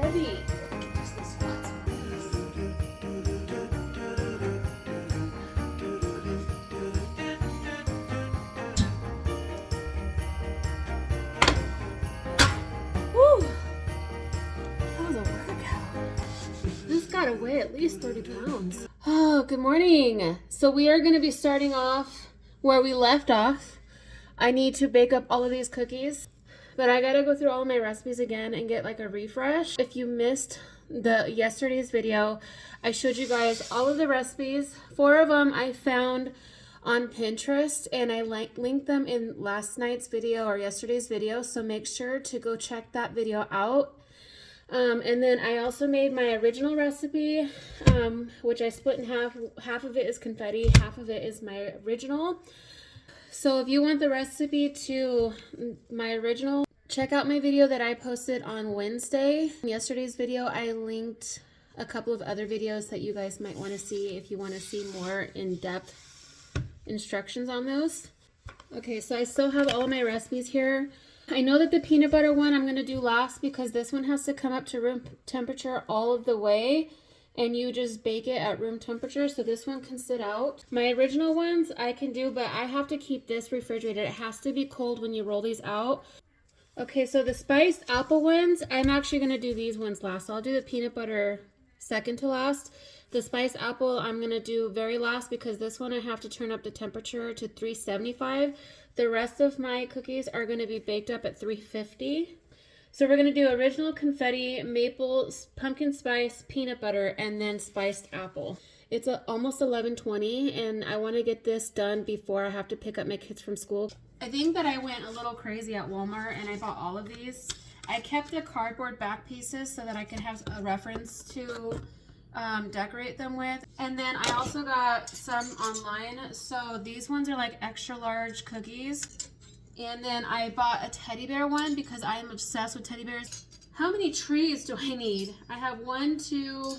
heavy. Woo! That was a workout. This got to weigh at least 30 pounds. Oh, good morning. So we are going to be starting off where we left off. I need to bake up all of these cookies, but I got to go through all of my recipes again and get like a refresh. If you missed yesterday's video, I showed you guys all of the recipes. 4 of them I found on Pinterest, and I linked them in last night's video or yesterday's video, so make sure to go check that video out. And then I also made my original recipe, which I split in half. Half of it is confetti, half of it is my original. So if you want the recipe to my original, check out my video that I posted on Wednesday. In yesterday's video, I linked a couple of other videos that you guys might want to see if you want to see more in-depth instructions on those. Okay, so I still have all of my recipes here. I know that the peanut butter one I'm going to do last because this one has to come up to room temperature all of the way, and you just bake it at room temperature, so this one can sit out. My original ones I can do, but I have to keep this refrigerated. It has to be cold when you roll these out. Okay, so the spiced apple ones, I'm actually going to do these ones last. So I'll do the peanut butter second to last. The spiced apple I'm going to do very last because this one I have to turn up the temperature to 375. The rest of my cookies are going to be baked up at 350. So we're going to do original confetti, maple, pumpkin spice, peanut butter, and then spiced apple. It's almost 11:20, and I want to get this done before I have to pick up my kids from school. I think that I went a little crazy at Walmart, and I bought all of these. I kept the cardboard back pieces so that I could have a reference to decorate them with. And then I also got some online. So these ones are like extra large cookies. And then I bought a teddy bear one because I am obsessed with teddy bears. How many trees do I need? I have 1, 2,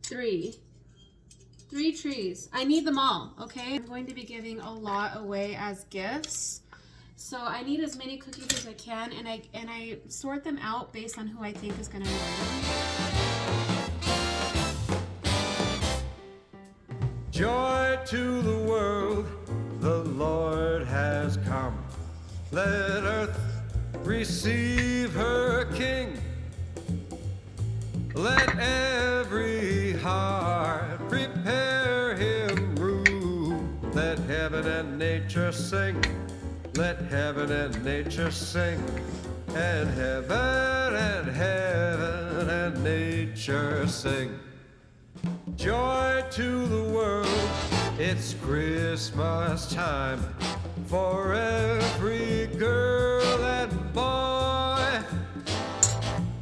3. 3 trees. I need them all, okay? I'm going to be giving a lot away as gifts. So I need as many cookies as I can, and I sort them out based on who I think is going to enjoy them. Joy to the world, the Lord has come. Let earth receive her King. Let every heart prepare him room. Let heaven and nature sing. Let heaven and nature sing. And heaven and nature sing. Joy to the world, it's Christmas time for every girl and boy.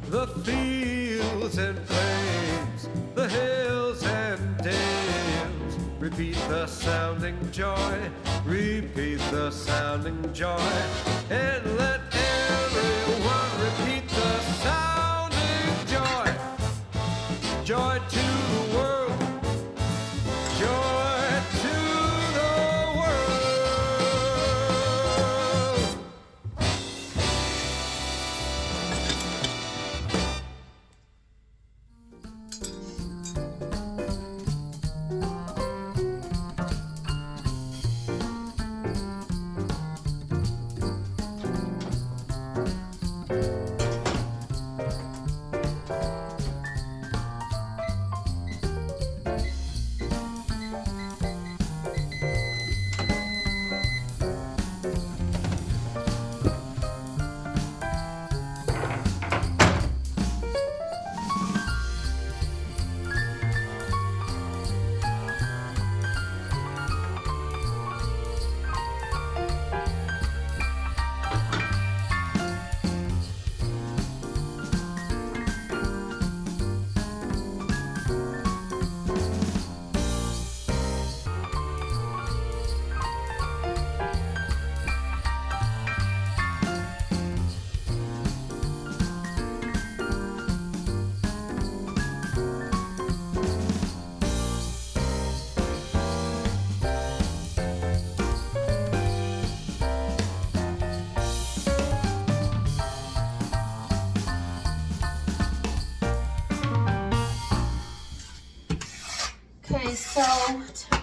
The fields and plains, the hills and dales, repeat the sounding joy, repeat the sounding joy, and let everyone repeat the sounding joy. Joy to the world.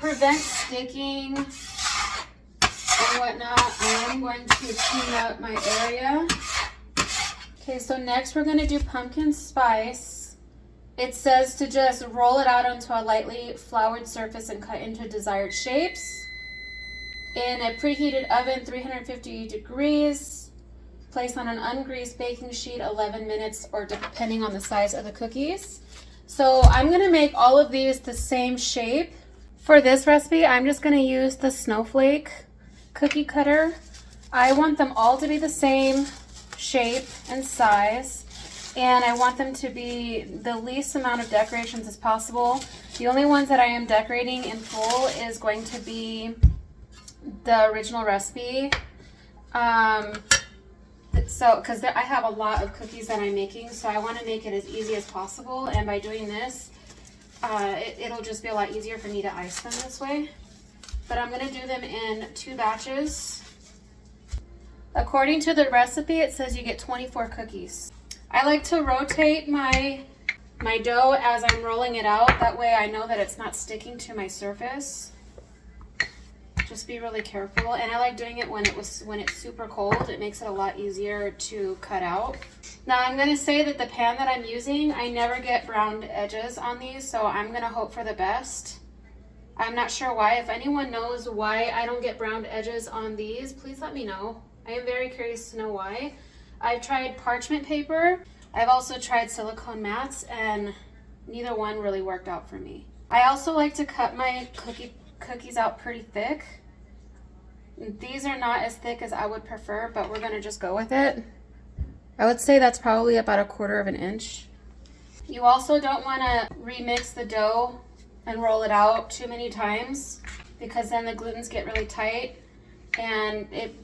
prevent sticking and whatnot, I'm going to clean up my area. Okay, so next we're going to do pumpkin spice. It says to just roll it out onto a lightly floured surface and cut into desired shapes. In a preheated oven, 350 degrees. Place on an ungreased baking sheet 11 minutes or depending on the size of the cookies. So I'm going to make all of these the same shape. For this recipe, I'm just going to use the snowflake cookie cutter. I want them all to be the same shape and size, and I want them to be the least amount of decorations as possible. The only ones that I am decorating in full is going to be the original recipe. So because I have a lot of cookies that I'm making, so I want to make it as easy as possible, and by doing this it'll just be a lot easier for me to ice them this way. But I'm going to do them in 2 batches. According to the recipe, it says you get 24 cookies. I like to rotate my dough as I'm rolling it out, that way I know that it's not sticking to my surface. Just be really careful, and I like doing it when it's super cold. It makes it a lot easier to cut out. Now I'm going to say that the pan that I'm using, I never get browned edges on these, so I'm going to hope for the best. I'm not sure why. If anyone knows why I don't get browned edges on these, please let me know. I am very curious to know why. I've tried parchment paper. I've also tried silicone mats, and neither one really worked out for me. I also like to cut my cookies out pretty thick. These are not as thick as I would prefer, but we're gonna just go with it. I would say that's probably about 1/4 of an inch. You also don't wanna remix the dough and roll it out too many times, because then the glutens get really tight and it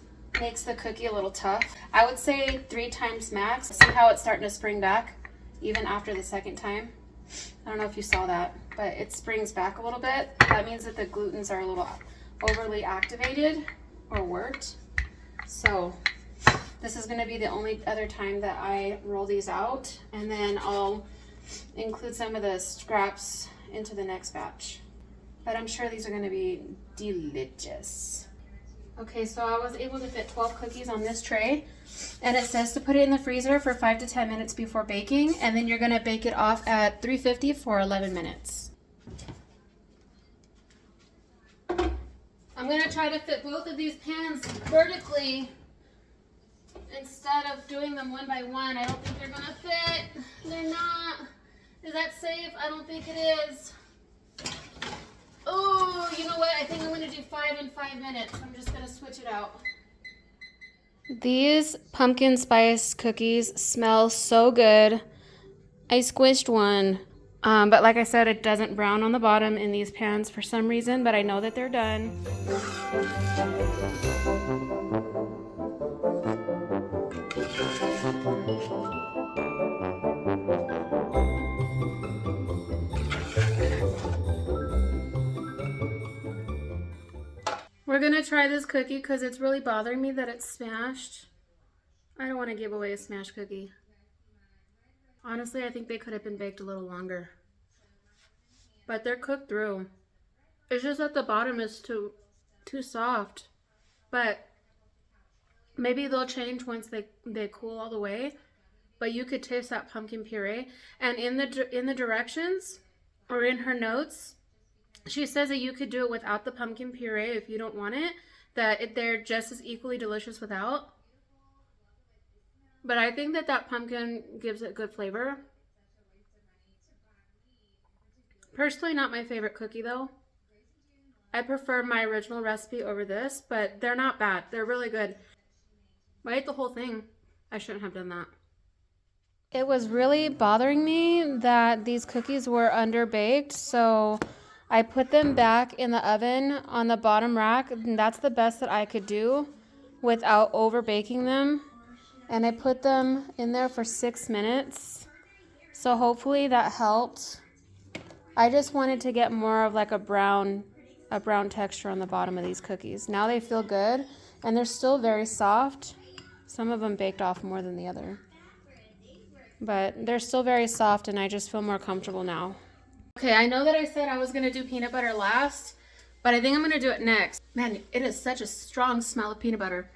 makes the cookie a little tough. I would say 3 times max. See how it's starting to spring back even after the second time? I don't know if you saw that, but it springs back a little bit. That means that the glutens are a little overly activated or worked. So this is going to be the only other time that I roll these out, and then I'll include some of the scraps into the next batch. But I'm sure these are going to be delicious. Okay, so I was able to fit 12 cookies on this tray, and it says to put it in the freezer for 5 to 10 minutes before baking, and then you're going to bake it off at 350 for 11 minutes. I'm going to try to fit both of these pans vertically instead of doing them one by one. I don't think they're going to fit. They're not. Is that safe? I don't think it is. Oh, you know what? I think I'm going to do 5 in 5 minutes. I'm just going to switch it out. These pumpkin spice cookies smell so good. I squished one, but like I said, it doesn't brown on the bottom in these pans for some reason, but I know that they're done. We're gonna try this cookie because it's really bothering me that it's smashed. I don't want to give away a smashed cookie. Honestly, I think they could have been baked a little longer. But they're cooked through. It's just that the bottom is too soft. But maybe they'll change once they cool all the way. But you could taste that pumpkin puree. And in the directions, or in her notes, she says that you could do it without the pumpkin puree if you don't want it. That they're just as equally delicious without. But I think that pumpkin gives it good flavor. Personally, not my favorite cookie though. I prefer my original recipe over this, but they're not bad. They're really good. I ate the whole thing. I shouldn't have done that. It was really bothering me that these cookies were underbaked, so I put them back in the oven on the bottom rack, and that's the best that I could do without over baking them. And I put them in there for 6 minutes. So hopefully that helped. I just wanted to get more of like a brown texture on the bottom of these cookies. Now they feel good, and they're still very soft. Some of them baked off more than the other. But they're still very soft, and I just feel more comfortable now. Okay, I know that I said I was going to do peanut butter last, but I think I'm gonna do it next. Man, it is such a strong smell of peanut butter.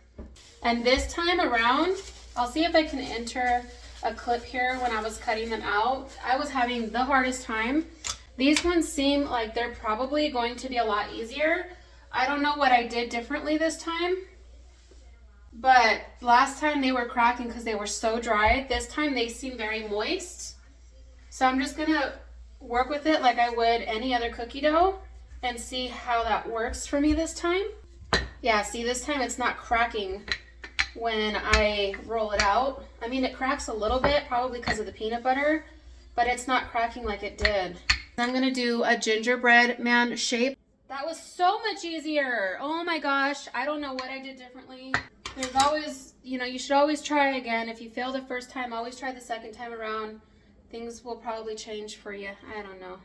And this time around, I'll see if I can enter a clip here when I was cutting them out. I was having the hardest time. These ones seem like they're probably going to be a lot easier. I don't know what I did differently this time, but last time they were cracking because they were so dry. This time they seem very moist. So I'm just gonna work with it like I would any other cookie dough and see how that works for me this time. Yeah, see, this time it's not cracking when I roll it out. I mean, it cracks a little bit, probably because of the peanut butter, but it's not cracking like it did. I'm gonna do a gingerbread man shape. That was so much easier. Oh my gosh, I don't know what I did differently. There's always, you know, you should always try again. If you fail the first time, always try the second time around. Things will probably change for you. I don't know.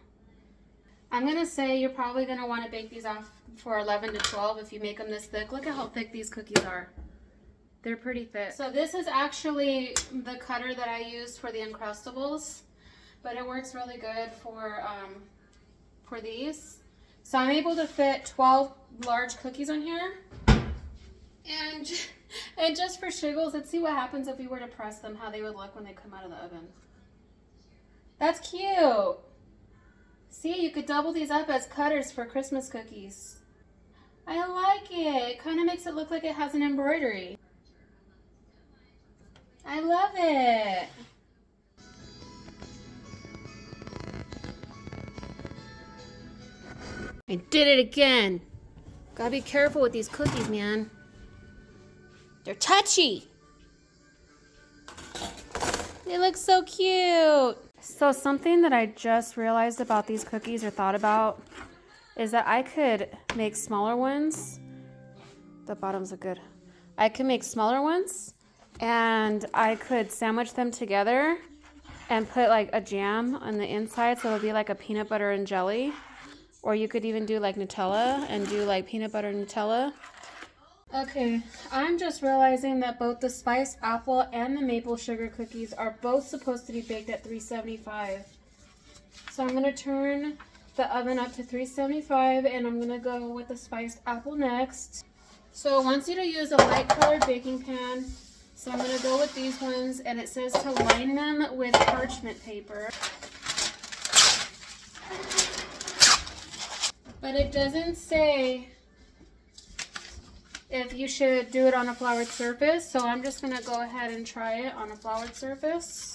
I'm gonna say you're probably gonna want to bake these off for 11 to 12 if you make them this thick. Look at how thick these cookies are. They're pretty thick. So this is actually the cutter that I use for the Uncrustables, but it works really good for these. So I'm able to fit 12 large cookies on here. And just for shiggles, let's see what happens if we were to press them, how they would look when they come out of the oven. That's cute. See, you could double these up as cutters for Christmas cookies. I like it. It kind of makes it look like it has an embroidery. I love it. I did it again. Gotta be careful with these cookies, man. They're touchy. They look so cute. So something that I just realized about these cookies or thought about is that I could make smaller ones. The bottoms look good. I could make smaller ones and I could sandwich them together and put like a jam on the inside so it'll be like a peanut butter and jelly. Or you could even do like Nutella and do like peanut butter and Nutella. Okay, I'm just realizing that both the spiced apple and the maple sugar cookies are both supposed to be baked at 375. So I'm going to turn the oven up to 375 and I'm going to go with the spiced apple next. So it wants you to use a light colored baking pan. So I'm going to go with these ones and it says to line them with parchment paper. But it doesn't say if you should do it on a floured surface, so I'm just going to go ahead and try it on a floured surface.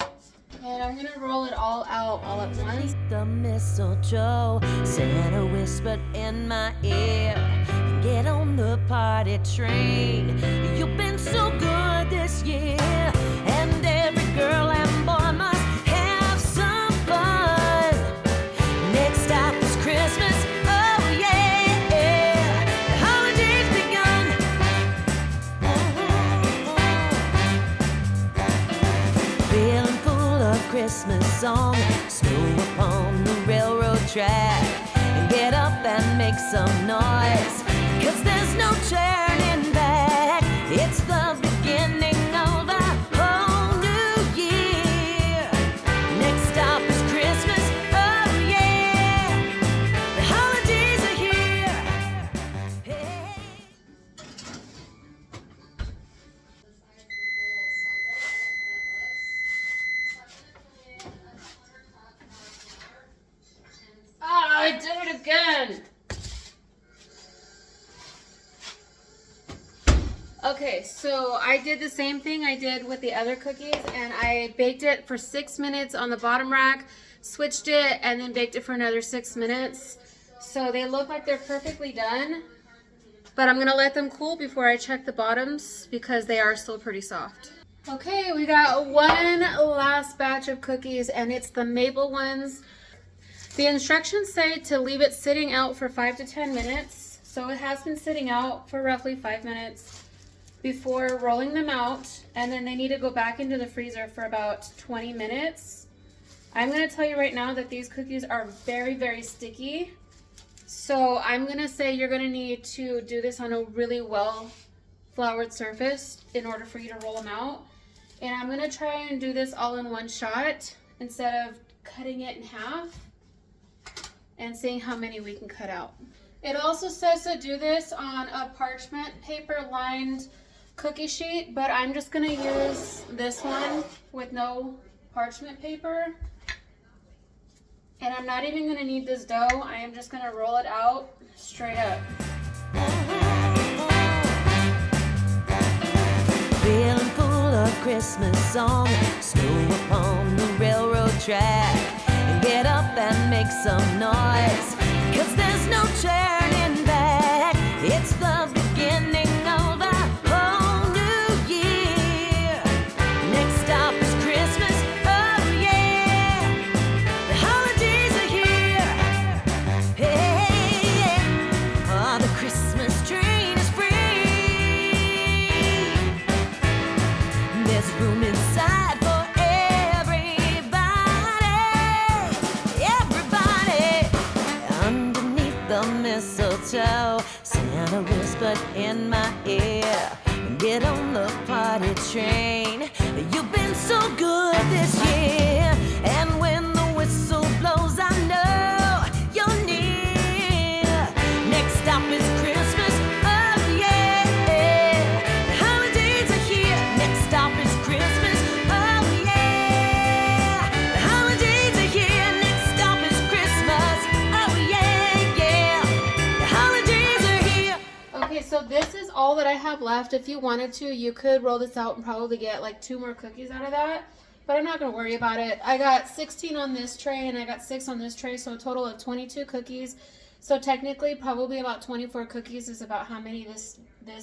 And I'm going to roll it all out all at once. The mistletoe, Santa whispered in my ear, get on the party train. You've been so good this year, and every girl and boy must have some fun. Next stop is Christmas. Christmas song, snow upon the railroad track, and get up and make some noise, 'cause there's no turning back. It's the beginning of a whole new year. Next stop is Christmas, oh yeah, the holidays are here. Hey. I did it again. Okay, so I did the same thing I did with the other cookies and I baked it for 6 minutes on the bottom rack, switched it, and then baked it for another 6 minutes. So they look like they're perfectly done, but I'm gonna let them cool before I check the bottoms because they are still pretty soft. Okay, we got one last batch of cookies and it's the maple ones. The instructions say to leave it sitting out for 5 to 10 minutes. So it has been sitting out for roughly 5 minutes before rolling them out. And then they need to go back into the freezer for about 20 minutes. I'm going to tell you right now that these cookies are very, very sticky. So I'm going to say you're going to need to do this on a really well floured surface in order for you to roll them out. And I'm going to try and do this all in one shot instead of cutting it in half and seeing how many we can cut out. It also says to do this on a parchment paper lined cookie sheet, but I'm just gonna use this one with no parchment paper. And I'm not even gonna need this dough. I am just gonna roll it out straight up. Feeling full of Christmas song, snow upon the railroad track, and get up and make some noise, 'cause there's no turning back. It's the beginning of a whole new year. Next stop is Christmas, oh yeah. The holidays are here. Hey, oh, the Christmas train is free. There's room inside for everybody. Underneath the mistletoe, Santa whispered in my ear, get on the party train. You've been so good this year. And when the whistle blows, I know you're near. Next stop is Christmas, oh yeah. The holidays are here. Next stop is Christmas, oh yeah. The holidays are here. Next stop is Christmas, oh yeah, yeah. The holidays are here. Okay, so this is all that I have left. If you wanted to, you could roll this out and probably get like 2 more cookies out of that. But I'm not going to worry about it. I got 16 on this tray and I got 6 on this tray, so a total of 22 cookies. So technically, probably about 24 cookies is about how many this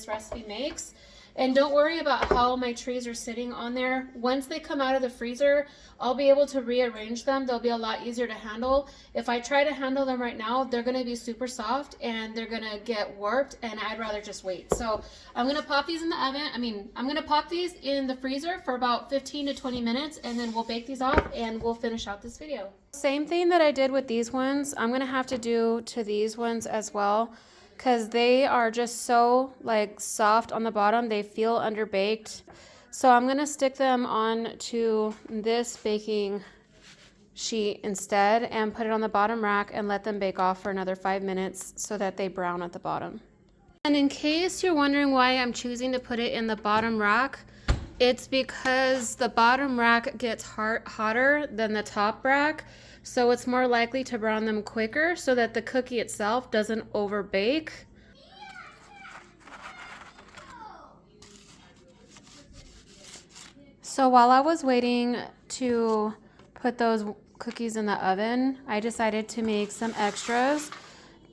recipe makes. And don't worry about how my trees are sitting on there. Once they come out of the freezer, I'll be able to rearrange them. They'll be a lot easier to handle. If I try to handle them right now, they're going to be super soft and they're going to get warped, and I'd rather just wait. So I'm going to pop these in the oven. I'm going to pop these in the freezer for about 15 to 20 minutes, and then we'll bake these off and we'll finish out this video. Same thing that I did with these ones, I'm going to have to do to these ones as well, because they are just so like soft on the bottom. They feel underbaked. So I'm gonna stick them on to this baking sheet instead and put it on the bottom rack and let them bake off for another 5 minutes so that they brown at the bottom. And in case you're wondering why I'm choosing to put it in the bottom rack, it's because the bottom rack gets hotter than the top rack. So it's more likely to brown them quicker so that the cookie itself doesn't overbake. So while I was waiting to put those cookies in the oven, I decided to make some extras.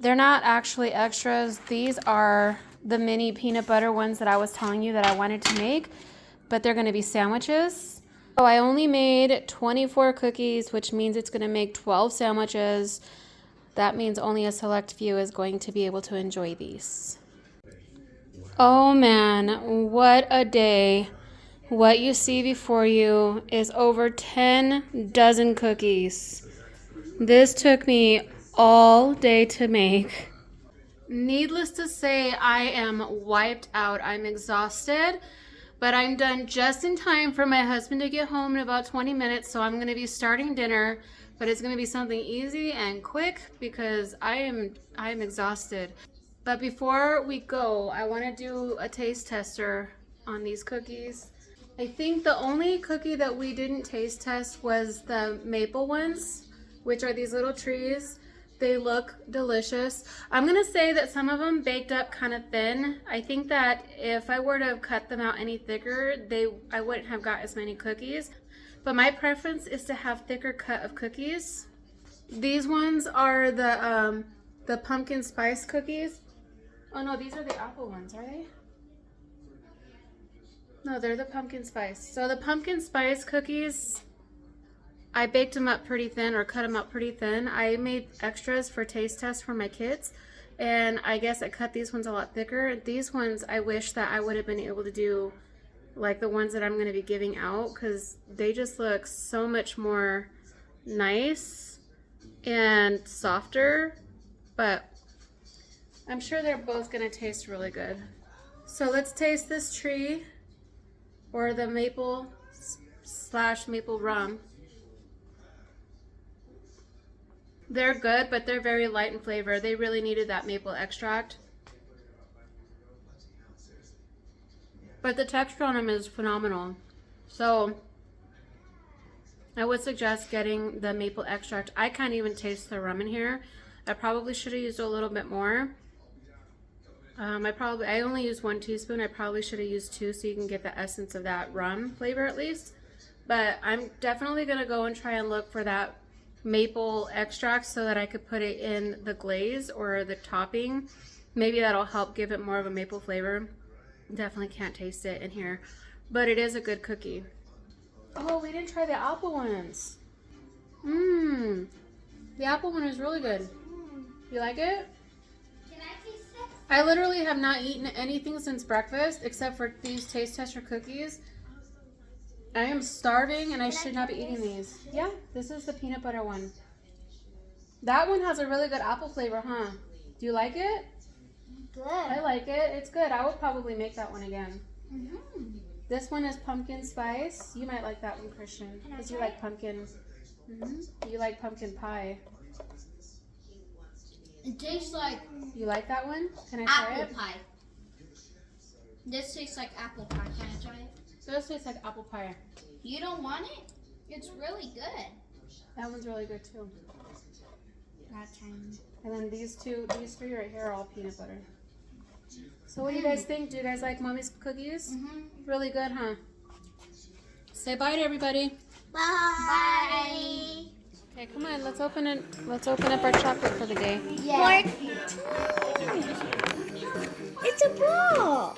They're not actually extras. These are the mini peanut butter ones that I was telling you that I wanted to make, but they're going to be sandwiches. So I only made 24 cookies, which means it's going to make 12 sandwiches. That means only a select few is going to be able to enjoy these. Oh man, what a day. What you see before you is over 10 dozen cookies. This took me all day to make. Needless to say, I am wiped out. I'm exhausted. But I'm done just in time for my husband to get home in about 20 minutes, so I'm going to be starting dinner, but it's going to be something easy and quick because I am exhausted. But before we go, I want to do a taste tester on these cookies. I think the only cookie that we didn't taste test was the maple ones, which are these little trees. They look delicious. I'm gonna say that some of them baked up kind of thin. I think that if I were to have cut them out any thicker, I wouldn't have got as many cookies. But my preference is to have thicker cut of cookies. These ones are the pumpkin spice cookies. Oh no, these are the apple ones, are they? No, they're the pumpkin spice. So the pumpkin spice cookies, I baked them up pretty thin, or cut them up pretty thin. I made extras for taste tests for my kids, and I guess I cut these ones a lot thicker. These ones, I wish that I would have been able to do like the ones that I'm going to be giving out, because they just look so much more nice and softer, but I'm sure they're both going to taste really good. So let's taste this tree, or the maple / maple rum. They're good, but they're very light in flavor. They really needed that maple extract. But the texture on them is phenomenal. So I would suggest getting the maple extract. I can't even taste the rum in here. I probably should have used a little bit more. I only used 1 teaspoon. I probably should have used 2 so you can get the essence of that rum flavor at least. But I'm definitely going to go and try and look for that maple extract so that I could put it in the glaze or the topping. Maybe that'll help give it more of a maple flavor. Definitely can't taste it in here, but it is a good cookie. Oh, we didn't try the apple ones. The apple one is really good. You like it? Can I taste it? I literally have not eaten anything since breakfast except for these taste tester cookies. I am starving and I should not be eating these. Yeah, this is the peanut butter one. That one has a really good apple flavor, huh? Do you like it? Good. I like it. It's good. I would probably make that one again. This one is pumpkin spice. You might like that one, Christian, because you like pumpkin. You like pumpkin pie. It tastes like You like that one? Can I try apple it? pie. This tastes like apple pie. Can I try it? This tastes like apple pie. You don't want it? It's really good. That one's really good too. Not trying. And then these 3 right here are all peanut butter. So what do you guys think? Do you guys like Mommy's cookies? Really good, huh? Say bye to everybody. Bye. Okay, come on, let's open it. Let's open up our chocolate for the day. Yeah. It's a ball.